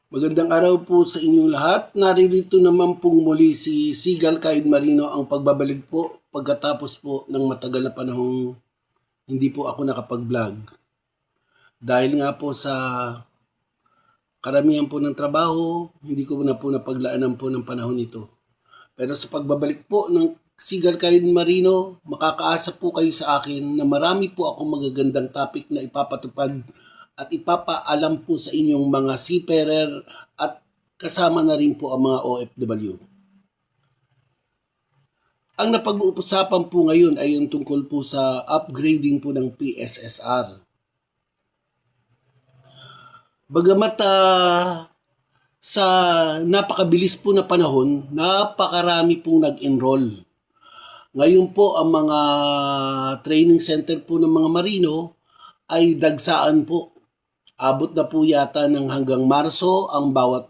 Magandang araw po sa inyong lahat. Naririto naman pong muli si Sigal Caid Marino ang pagbabalik po pagkatapos po ng matagal na panahong hindi po ako nakapag-vlog. Dahil nga po sa karamihan po ng trabaho, hindi ko na po napaglaanan po ng panahon ito. Pero sa pagbabalik po ng Sigal Caid Marino, makakaasa po kayo sa akin na marami po akong magagandang topic na ipapatupad at ipapaalam po sa inyong mga seafarer at kasama na rin po ang mga OFW. Ang napag-uusapan po ngayon ay yung tungkol po sa upgrading po ng PSSR. Bagamat sa napakabilis po na panahon, napakarami pong nag-enroll. Ngayon po ang mga training center po ng mga marino ay dagsaan po. Abot na po yata ng hanggang Marso ang bawat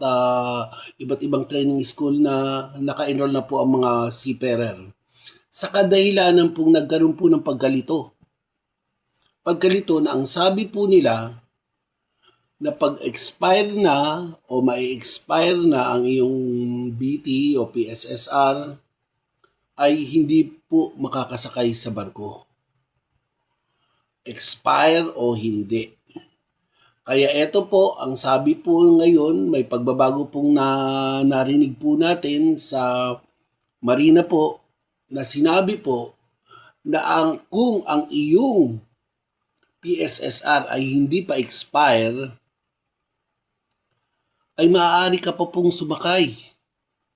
iba't ibang training school na naka-enroll na po ang mga seafarer. Sa kadahilanan pong nagkaroon po ng pagkalito. Pagkalito na ang sabi po nila na pag-expire na o mai-expire na ang iyong BT o PSSR ay hindi po makakasakay sa barko. Expire o hindi. Kaya ito po, ang sabi po ngayon, may pagbabago pong narinig po natin sa marina po na sinabi po na kung ang iyong PSSR ay hindi pa expire, ay maaari ka pa pong sumakay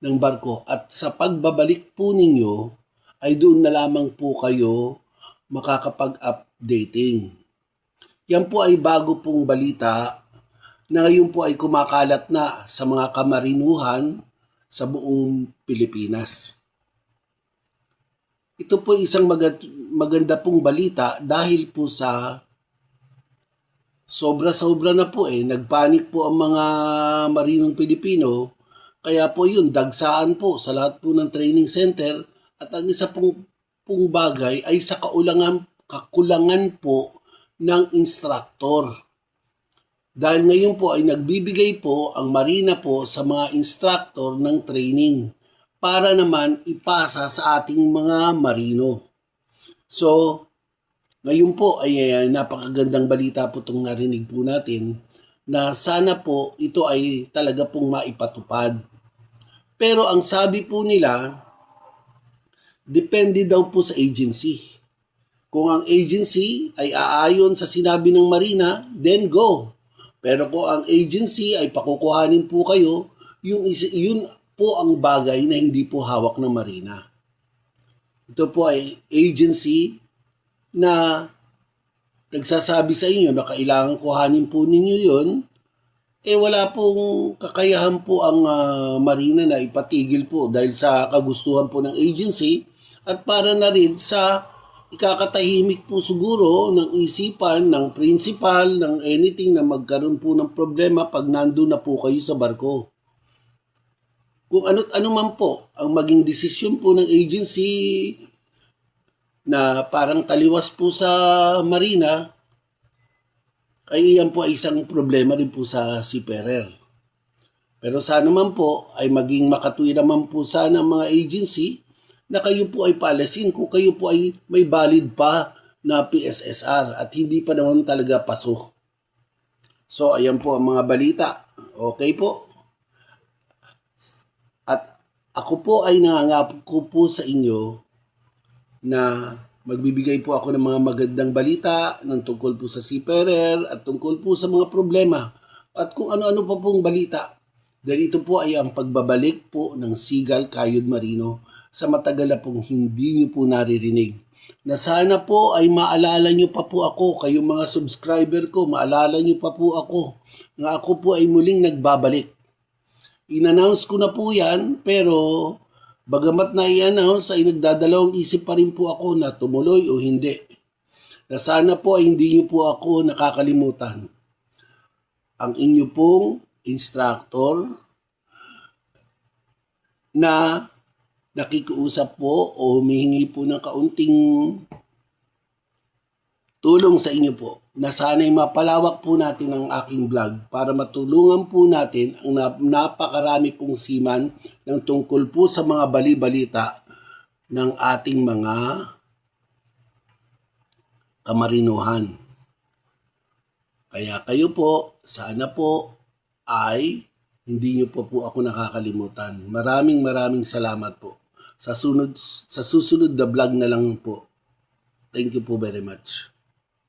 ng barko at sa pagbabalik po ninyo ay doon na lamang po kayo makakapag-updating. Yan po ay bago pong balita na ngayon po ay kumakalat na sa mga kamarinuhan sa buong Pilipinas. Ito po isang maganda pong balita dahil po sa sobra-sobra na po nagpanik po ang mga marinong Pilipino. Kaya po yun, dagsaan po sa lahat po ng training center at ang isa pong bagay ay sa kakulangan po ng instructor. Dahil ngayon po ay nagbibigay po ang marina po sa mga instructor ng training para naman ipasa sa ating mga marino. So, ngayon po ay napakagandang balita po itong narinig po natin na sana po ito ay talaga pong maipatupad. Pero ang sabi po nila, depende daw po sa agency. Kung ang agency ay aayon sa sinabi ng marina, then go. Pero kung ang agency ay pakukuhanin po kayo, yun po ang bagay na hindi po hawak ng marina. Ito po ay agency na nagsasabi sa inyo na kailangan kuhanin po ninyo yun, wala pong kakayahan po ang marina na ipatigil po dahil sa kagustuhan po ng agency at para na rin sa ikakatahimik po siguro ng isipan ng principal, ng anything na magkaroon po ng problema pag nandun na po kayo sa barko. Kung ano't ano man po ang maging desisyon po ng agency na parang taliwas po sa marina, ay iyan po ay isang problema rin po sa seafarer. Pero sana man po ay maging makatuwid naman po sana ang mga agency na kayo po ay paalasin kung kayo po ay may valid pa na PSSR at hindi pa naman talaga paso. So ayan po ang mga balita. Okay po? At ako po ay nangangako po sa inyo na magbibigay po ako ng mga magandang balita ng tungkol po sa seafarer at tungkol po sa mga problema at kung ano-ano pa pong balita. Dahil ito po ay ang pagbabalik po ng Sigal Caid Marino sa matagal na pong hindi nyo po naririnig. Na sana po ay maalala nyo pa po ako, kayong mga subscriber ko, maalala nyo pa po ako na ako po ay muling nagbabalik. In-announce ko na po yan, pero bagamat na i-announce ay nagdadalawang isip pa rin po ako na tumuloy o hindi. Na sana po ay hindi nyo po ako nakakalimutan. Ang inyo pong instructor na nakikiusap po o humihingi po ng kaunting tulong sa inyo po na sana'y mapalawak po natin ang aking vlog para matulungan po natin ang napakarami pong seaman ng tungkol po sa mga bali-balita ng ating mga kamarinuhan. Kaya kayo po, sana po ay hindi niyo po ako nakakalimutan. Maraming salamat po. Sa susunod na vlog na lang po. Thank you po very much.